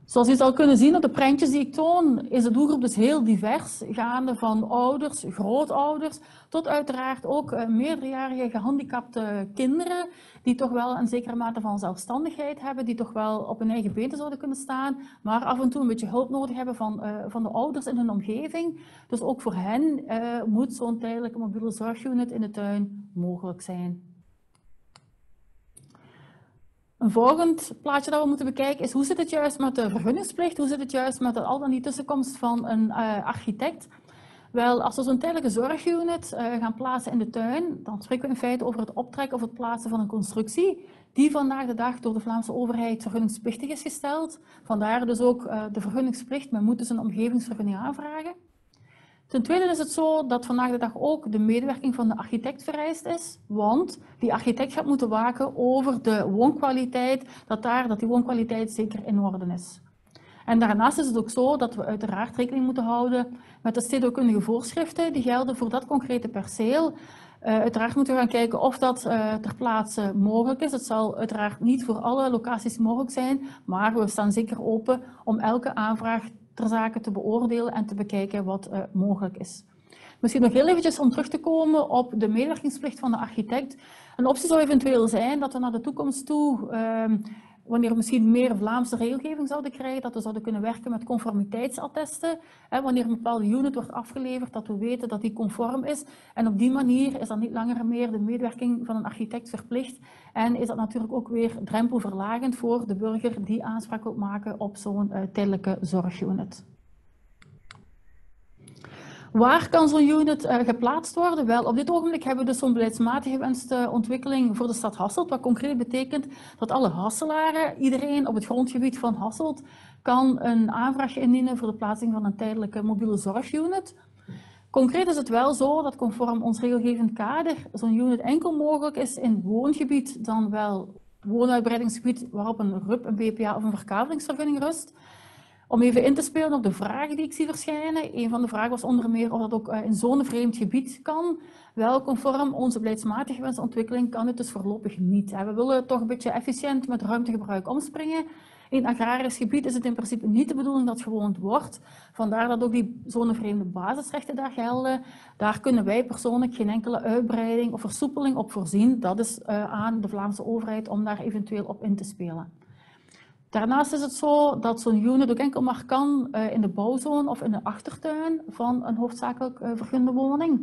Zoals u zal kunnen zien op de prentjes die ik toon, is de doelgroep dus heel divers, gaande van ouders, grootouders, tot uiteraard ook meerderjarige gehandicapte kinderen, die toch wel een zekere mate van zelfstandigheid hebben, die toch wel op hun eigen benen zouden kunnen staan, maar af en toe een beetje hulp nodig hebben van de ouders in hun omgeving. Dus ook voor hen moet zo'n tijdelijke mobiele zorgunit in de tuin mogelijk zijn. Een volgend plaatje dat we moeten bekijken is hoe zit het juist met de vergunningsplicht, hoe zit het juist met de al dan niet tussenkomst van een architect. Wel, als we zo'n tijdelijke zorgunit gaan plaatsen in de tuin, dan spreken we in feite over het optrekken of het plaatsen van een constructie die vandaag de dag door de Vlaamse overheid vergunningsplichtig is gesteld. Vandaar dus ook de vergunningsplicht, men moet dus een omgevingsvergunning aanvragen. Ten tweede is het zo dat vandaag de dag ook de medewerking van de architect vereist is, want die architect gaat moeten waken over de woonkwaliteit, dat die woonkwaliteit zeker in orde is. En daarnaast is het ook zo dat we uiteraard rekening moeten houden met de stedenbouwkundige voorschriften die gelden voor dat concrete perceel. Uiteraard moeten we gaan kijken of dat ter plaatse mogelijk is. Het zal uiteraard niet voor alle locaties mogelijk zijn, maar we staan zeker open om elke aanvraag ter zake te beoordelen en te bekijken wat mogelijk is. Misschien nog heel eventjes om terug te komen op de medewerkingsplicht van de architect. Een optie zou eventueel zijn dat we naar de toekomst toe, wanneer we misschien meer Vlaamse regelgeving zouden krijgen, dat we zouden kunnen werken met conformiteitsattesten. Wanneer een bepaalde unit wordt afgeleverd, dat we weten dat die conform is. En op die manier is dan niet langer meer de medewerking van een architect verplicht. En is dat natuurlijk ook weer drempelverlagend voor de burger die aanspraak wil maken op zo'n tijdelijke zorgunit. Waar kan zo'n unit geplaatst worden? Wel, op dit ogenblik hebben we dus zo'n beleidsmatig gewenste ontwikkeling voor de stad Hasselt, wat concreet betekent dat alle Hasselaren, iedereen op het grondgebied van Hasselt, kan een aanvraag indienen voor de plaatsing van een tijdelijke mobiele zorgunit. Concreet is het wel zo dat conform ons regelgevend kader zo'n unit enkel mogelijk is in woongebied, dan wel woonuitbreidingsgebied waarop een RUP, een BPA of een verkavelingsvergunning rust. Om even in te spelen op de vragen die ik zie verschijnen. Een van de vragen was onder meer of dat ook in zonevreemd gebied kan. Wel, conform onze beleidsmatig gewenste ontwikkeling kan het dus voorlopig niet. We willen toch een beetje efficiënt met ruimtegebruik omspringen. In agrarisch gebied is het in principe niet de bedoeling dat gewoond wordt. Vandaar dat ook die zonevreemde basisrechten daar gelden. Daar kunnen wij persoonlijk geen enkele uitbreiding of versoepeling op voorzien. Dat is aan de Vlaamse overheid om daar eventueel op in te spelen. Daarnaast is het zo dat zo'n unit ook enkel maar kan in de bouwzone of in de achtertuin van een hoofdzakelijk vergunde woning.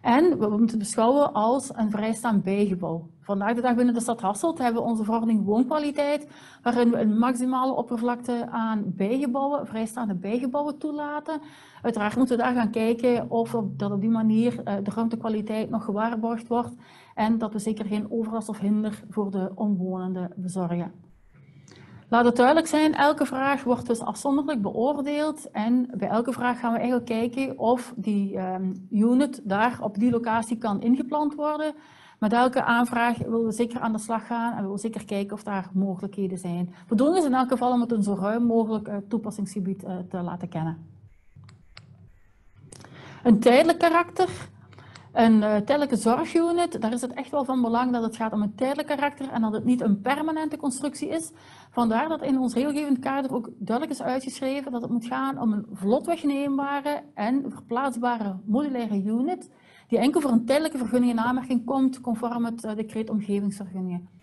En we moeten het beschouwen als een vrijstaand bijgebouw. Vandaag de dag binnen de stad Hasselt hebben we onze verordening woonkwaliteit, waarin we een maximale oppervlakte aan bijgebouwen, vrijstaande bijgebouwen toelaten. Uiteraard moeten we daar gaan kijken of dat op die manier de ruimtekwaliteit nog gewaarborgd wordt en dat we zeker geen overlast of hinder voor de omwonenden bezorgen. Laat het duidelijk zijn, elke vraag wordt dus afzonderlijk beoordeeld en bij elke vraag gaan we eigenlijk kijken of die unit daar op die locatie kan ingepland worden. Met elke aanvraag willen we zeker aan de slag gaan en we willen zeker kijken of daar mogelijkheden zijn. De bedoeling is in elk geval om het een zo ruim mogelijk toepassingsgebied te laten kennen. Een tijdelijk karakter. Een tijdelijke zorgunit, daar is het echt wel van belang dat het gaat om een tijdelijk karakter en dat het niet een permanente constructie is. Vandaar dat in ons regelgevend kader ook duidelijk is uitgeschreven dat het moet gaan om een vlot wegneembare en verplaatsbare modulaire unit die enkel voor een tijdelijke vergunning in aanmerking komt conform het decreet omgevingsvergunningen.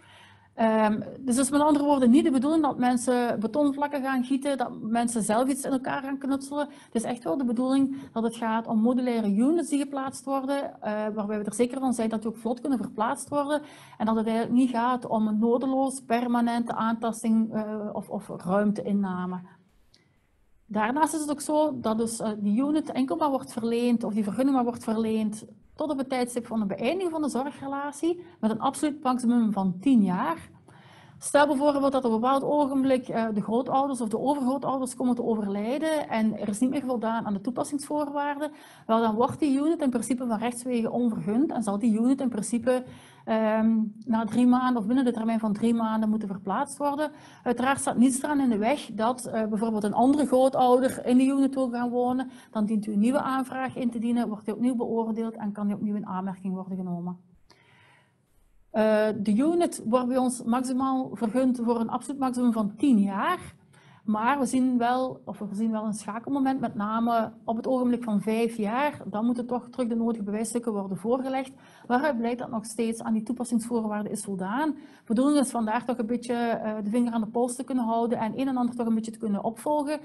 Dus het is met andere woorden niet de bedoeling dat mensen betonvlakken gaan gieten, dat mensen zelf iets in elkaar gaan knutselen. Het is echt wel de bedoeling dat het gaat om modulaire units die geplaatst worden, waarbij we er zeker van zijn dat die ook vlot kunnen verplaatst worden en dat het eigenlijk niet gaat om een nodeloos permanente aantasting of ruimteinname. Daarnaast is het ook zo dat dus die unit enkel maar wordt verleend, of die vergunning maar wordt verleend tot op het tijdstip van de beëindiging van de zorgrelatie, met een absoluut maximum van 10 jaar. Stel bijvoorbeeld dat op een bepaald ogenblik de grootouders of de overgrootouders komen te overlijden en er is niet meer voldaan aan de toepassingsvoorwaarden, wel dan wordt die unit in principe van rechtswege onvergund en zal die unit in principe na 3 maanden of binnen de termijn van 3 maanden moeten verplaatst worden. Uiteraard staat niets eraan in de weg dat bijvoorbeeld een andere grootouder in die unit wil gaan wonen. Dan dient u een nieuwe aanvraag in te dienen, wordt die opnieuw beoordeeld en kan die opnieuw in aanmerking worden genomen. De unit wordt bij ons maximaal vergund voor een absoluut maximum van 10 jaar. Maar we zien wel een schakelmoment, met name op het ogenblik van 5 jaar. Dan moeten toch terug de nodige bewijsstukken worden voorgelegd, waaruit blijkt dat nog steeds aan die toepassingsvoorwaarden is voldaan. De bedoeling is vandaag toch een beetje de vinger aan de pols te kunnen houden en een en ander toch een beetje te kunnen opvolgen.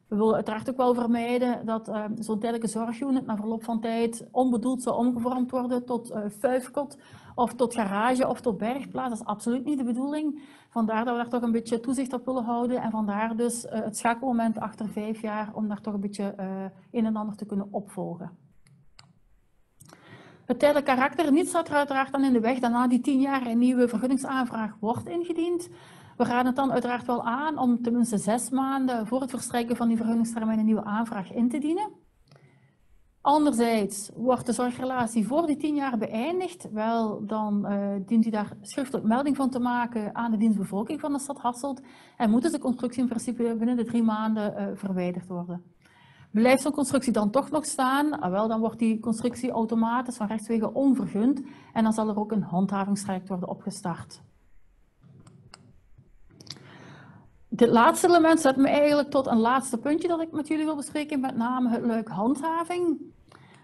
We willen uiteraard ook wel vermijden dat zo'n tijdelijke zorgunit na verloop van tijd onbedoeld zou omgevormd worden tot fuifkot of tot garage of tot bergplaats. Dat is absoluut niet de bedoeling. Vandaar dat we daar toch een beetje toezicht op willen houden en vandaar dus het schakelmoment achter 5 jaar om daar toch een beetje een en ander te kunnen opvolgen. Het tijdelijk karakter, niets staat er uiteraard dan in de weg dat na die 10 jaar een nieuwe vergunningsaanvraag wordt ingediend. We raden het dan uiteraard wel aan om tenminste 6 maanden voor het verstrijken van die vergunningstermijn een nieuwe aanvraag in te dienen. Anderzijds wordt de zorgrelatie voor die 10 jaar beëindigd, wel dan dient u daar schriftelijk melding van te maken aan de dienstbevolking van de stad Hasselt en moet dus de constructie in principe binnen de 3 maanden verwijderd worden. Blijft zo'n constructie dan toch nog staan, wel, dan wordt die constructie automatisch van rechtswege onvergund en dan zal er ook een handhavingstraject worden opgestart. Dit laatste element zet me eigenlijk tot een laatste puntje dat ik met jullie wil bespreken, met name het luik handhaving.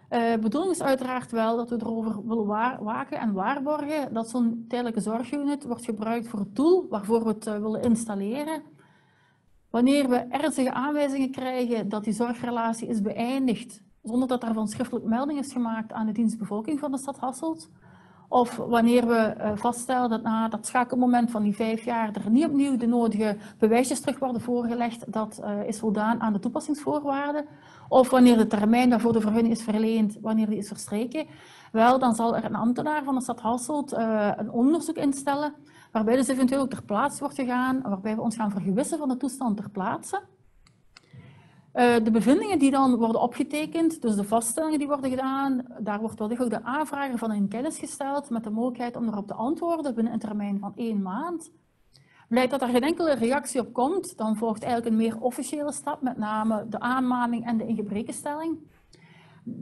De bedoeling is uiteraard wel dat we erover willen waken en waarborgen dat zo'n tijdelijke zorgunit wordt gebruikt voor het doel waarvoor we het willen installeren. Wanneer we ernstige aanwijzingen krijgen dat die zorgrelatie is beëindigd, zonder dat daarvan schriftelijk melding is gemaakt aan de dienstbevolking van de stad Hasselt, Of wanneer we vaststellen dat na dat schakelmoment van die 5 jaar er niet opnieuw de nodige bewijsjes terug worden voorgelegd, dat is voldaan aan de toepassingsvoorwaarden. Of wanneer de termijn waarvoor de vergunning is verleend, wanneer die is verstreken. Wel, dan zal er een ambtenaar van de stad Hasselt een onderzoek instellen, waarbij dus eventueel ook ter plaatse wordt gegaan, waarbij we ons gaan vergewissen van de toestand ter plaatse. De bevindingen die dan worden opgetekend, dus de vaststellingen die worden gedaan, daar wordt wellicht ook de aanvrager van in kennis gesteld met de mogelijkheid om erop te antwoorden binnen een termijn van 1 maand. Blijkt dat er geen enkele reactie op komt, dan volgt eigenlijk een meer officiële stap, met name de aanmaning en de ingebrekenstelling.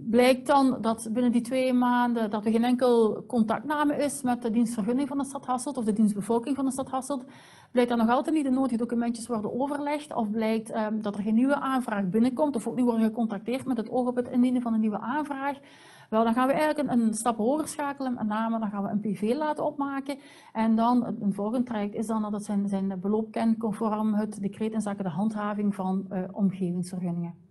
Blijkt dan dat binnen die 2 maanden dat er geen enkel contactname is met de dienstvergunning van de stad Hasselt of de dienstbevolking van de stad Hasselt, blijkt dat nog altijd niet de nodige documentjes worden overlegd of blijkt dat er geen nieuwe aanvraag binnenkomt of ook niet worden gecontacteerd met het oog op het indienen van een nieuwe aanvraag. Wel, dan gaan we eigenlijk een stap hoger schakelen, met name dan gaan we een PV laten opmaken en dan een volgend traject is dan dat het zijn beloop kent conform het decreet inzake de handhaving van omgevingsvergunningen.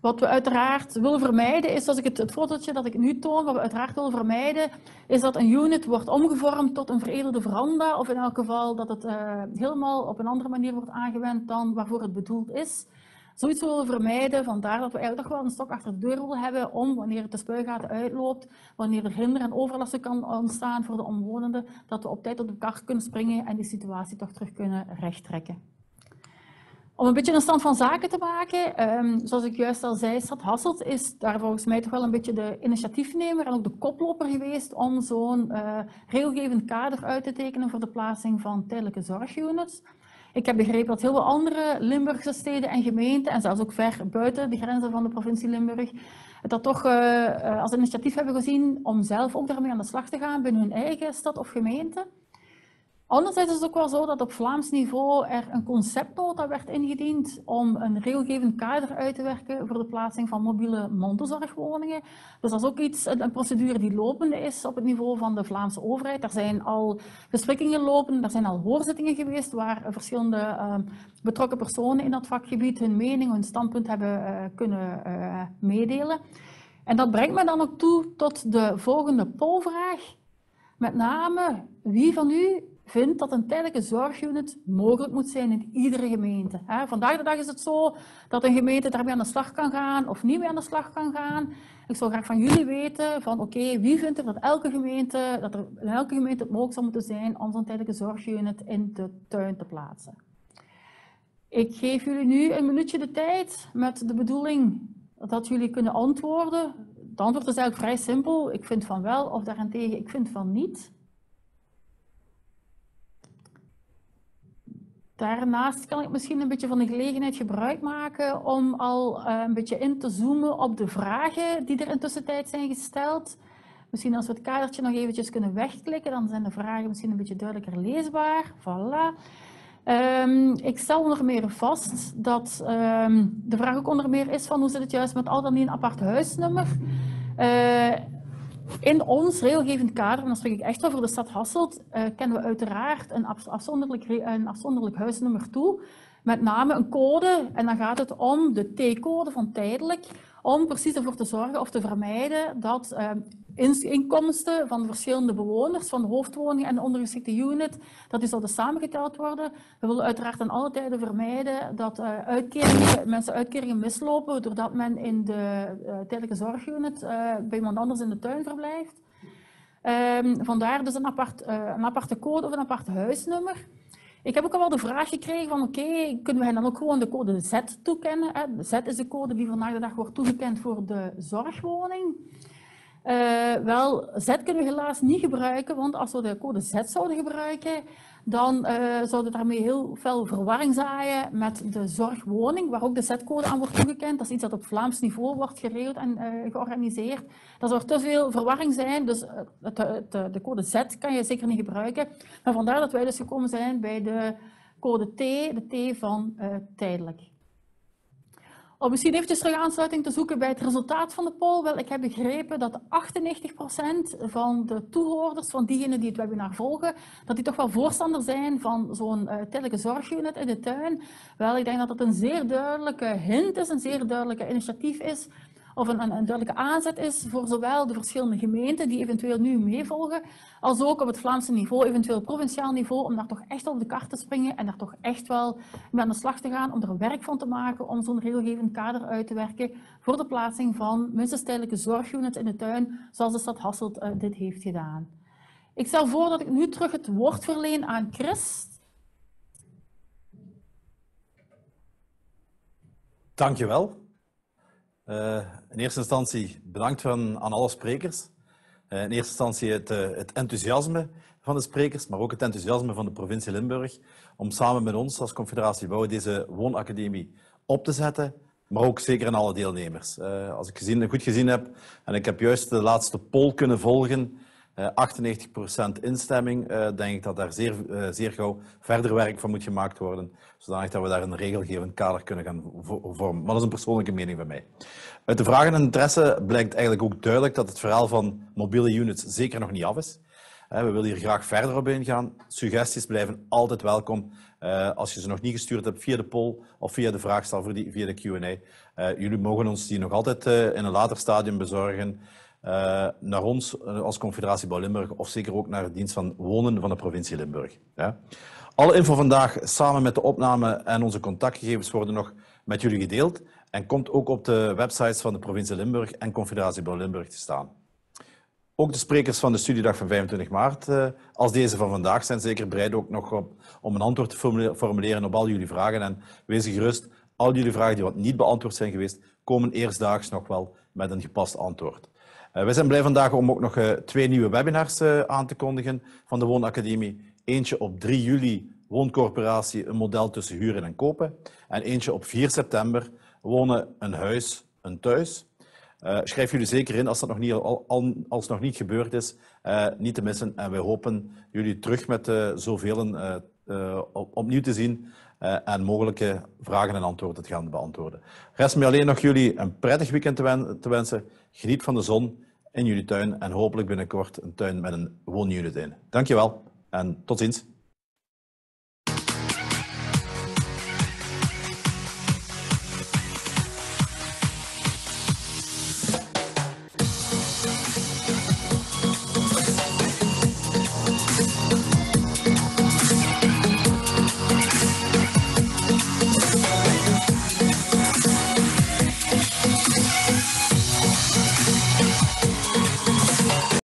Wat we uiteraard willen vermijden is, als ik het fotootje dat ik nu toon, wat we uiteraard willen vermijden, is dat een unit wordt omgevormd tot een veredelde veranda, of in elk geval dat het helemaal op een andere manier wordt aangewend dan waarvoor het bedoeld is. Zoiets willen we vermijden, vandaar dat we eigenlijk toch wel een stok achter de deur willen hebben om, wanneer het de spuigaten uitloopt, wanneer er hinder en overlasten kan ontstaan voor de omwonenden, dat we op tijd op de kar kunnen springen en die situatie toch terug kunnen rechttrekken. Om een beetje een stand van zaken te maken, zoals ik juist al zei, Stad Hasselt is daar volgens mij toch wel een beetje de initiatiefnemer en ook de koploper geweest om zo'n regelgevend kader uit te tekenen voor de plaatsing van tijdelijke zorgunits. Ik heb begrepen dat heel veel andere Limburgse steden en gemeenten, en zelfs ook ver buiten de grenzen van de provincie Limburg, dat toch als initiatief hebben gezien om zelf ook daarmee aan de slag te gaan binnen hun eigen stad of gemeente. Anderzijds is het ook wel zo dat op Vlaams niveau er een conceptnota werd ingediend om een regelgevend kader uit te werken voor de plaatsing van mobiele mondenzorgwoningen. Dus dat is ook iets, een procedure die lopende is op het niveau van de Vlaamse overheid. Er zijn al besprekingen lopen, er zijn al hoorzittingen geweest waar verschillende betrokken personen in dat vakgebied hun mening, hun standpunt hebben kunnen meedelen. En dat brengt me dan ook toe tot de volgende polvraag. Met name, wie van u vindt dat een tijdelijke zorgunit mogelijk moet zijn in iedere gemeente? Vandaag de dag is het zo dat een gemeente daarmee aan de slag kan gaan of niet mee aan de slag kan gaan. Ik zou graag van jullie weten van oké, wie vindt er dat er in elke gemeente het mogelijk zou moeten zijn om zo'n tijdelijke zorgunit in de tuin te plaatsen. Ik geef jullie nu een minuutje de tijd met de bedoeling dat jullie kunnen antwoorden. Het antwoord is eigenlijk vrij simpel. Ik vind van wel of daarentegen ik vind van niet. Daarnaast kan ik misschien een beetje van de gelegenheid gebruik maken om al een beetje in te zoomen op de vragen die er intussen tijd zijn gesteld. Misschien als we het kadertje nog eventjes kunnen wegklikken, dan zijn de vragen misschien een beetje duidelijker leesbaar. Voilà. Ik stel onder meer vast dat de vraag ook onder meer is van hoe zit het juist met al dan niet een apart huisnummer. In ons regelgevend kader, en dan spreek ik echt wel voor de stad Hasselt, kennen we uiteraard een afzonderlijk huisnummer toe, met name een code, en dan gaat het om de T-code van tijdelijk, om precies ervoor te zorgen of te vermijden dat inkomsten van de verschillende bewoners van de hoofdwoning en de ondergeschikte unit, dat die zouden samengeteld worden. We willen uiteraard aan alle tijden vermijden dat mensen uitkeringen mislopen doordat men in de tijdelijke zorgunit bij iemand anders in de tuin verblijft. Vandaar dus een aparte code of een apart huisnummer. Ik heb ook al wel de vraag gekregen van oké, kunnen wij dan ook gewoon de code Z toekennen? De Z is de code die vandaag de dag wordt toegekend voor de zorgwoning. Wel, Z kunnen we helaas niet gebruiken, want als we de code Z zouden gebruiken, dan zouden we daarmee heel veel verwarring zaaien met de zorgwoning, waar ook de Z-code aan wordt toegekend. Dat is iets dat op Vlaams niveau wordt geregeld en georganiseerd. Dat zou er te veel verwarring zijn, dus de code Z kan je zeker niet gebruiken. Maar vandaar dat wij dus gekomen zijn bij de code T, de T van tijdelijk. Om misschien eventjes terug aansluiting te zoeken bij het resultaat van de poll. Wel, ik heb begrepen dat 98% van de toehoorders, van diegenen die het webinar volgen, dat die toch wel voorstander zijn van zo'n tijdelijke zorgunit in de tuin. Wel, ik denk dat dat een zeer duidelijke hint is, een zeer duidelijke initiatief is, of een duidelijke aanzet is voor zowel de verschillende gemeenten die eventueel nu meevolgen, als ook op het Vlaamse niveau, eventueel provinciaal niveau, om daar toch echt op de kaart te springen en daar toch echt wel mee aan de slag te gaan om er werk van te maken, om zo'n regelgevend kader uit te werken voor de plaatsing van minstens tijdelijke zorgunits in de tuin, zoals de stad Hasselt dit heeft gedaan. Ik stel voor dat ik nu terug het woord verleen aan Chris. Dankjewel. In eerste instantie bedankt aan alle sprekers. In eerste instantie het enthousiasme van de sprekers, maar ook het enthousiasme van de provincie Limburg om samen met ons als Confederatie Bouwen deze woonacademie op te zetten, maar ook zeker aan alle deelnemers. Als ik goed gezien heb, en ik heb juist de laatste poll kunnen volgen, 98% instemming, denk ik dat daar zeer gauw verder werk van moet gemaakt worden, zodanig dat we daar een regelgevend kader kunnen gaan vormen. Maar dat is een persoonlijke mening van mij. Uit de vragen en interesse blijkt eigenlijk ook duidelijk dat het verhaal van mobiele units zeker nog niet af is. We willen hier graag verder op ingaan. Suggesties blijven altijd welkom. Als je ze nog niet gestuurd hebt via de poll of via de vraagstel via de Q&A. Jullie mogen ons die nog altijd in een later stadium bezorgen. Naar ons als Confederatie Bouw Limburg of zeker ook naar de dienst van wonen van de provincie Limburg. Ja. Alle info vandaag samen met de opname en onze contactgegevens worden nog met jullie gedeeld en komt ook op de websites van de provincie Limburg en Confederatie Bouw Limburg te staan. Ook de sprekers van de studiedag van 25 maart, als deze van vandaag, zijn zeker bereid ook nog om een antwoord te formuleren op al jullie vragen. En wees gerust, al jullie vragen die wat niet beantwoord zijn geweest, komen eerstdaags nog wel met een gepast antwoord. Wij zijn blij vandaag om ook nog 2 nieuwe webinars aan te kondigen van de Woonacademie. Eentje op 3 juli, Wooncorporatie, een model tussen huren en kopen. En eentje op 4 september, Wonen, een huis, een thuis. Schrijf jullie zeker in als het nog niet gebeurd is, niet te missen. En wij hopen jullie terug met zoveel opnieuw te zien en mogelijke vragen en antwoorden te gaan beantwoorden. Rest me alleen nog jullie een prettig weekend te wensen. Geniet van de zon in jullie tuin en hopelijk binnenkort een tuin met een woonunit in. Dankjewel en tot ziens.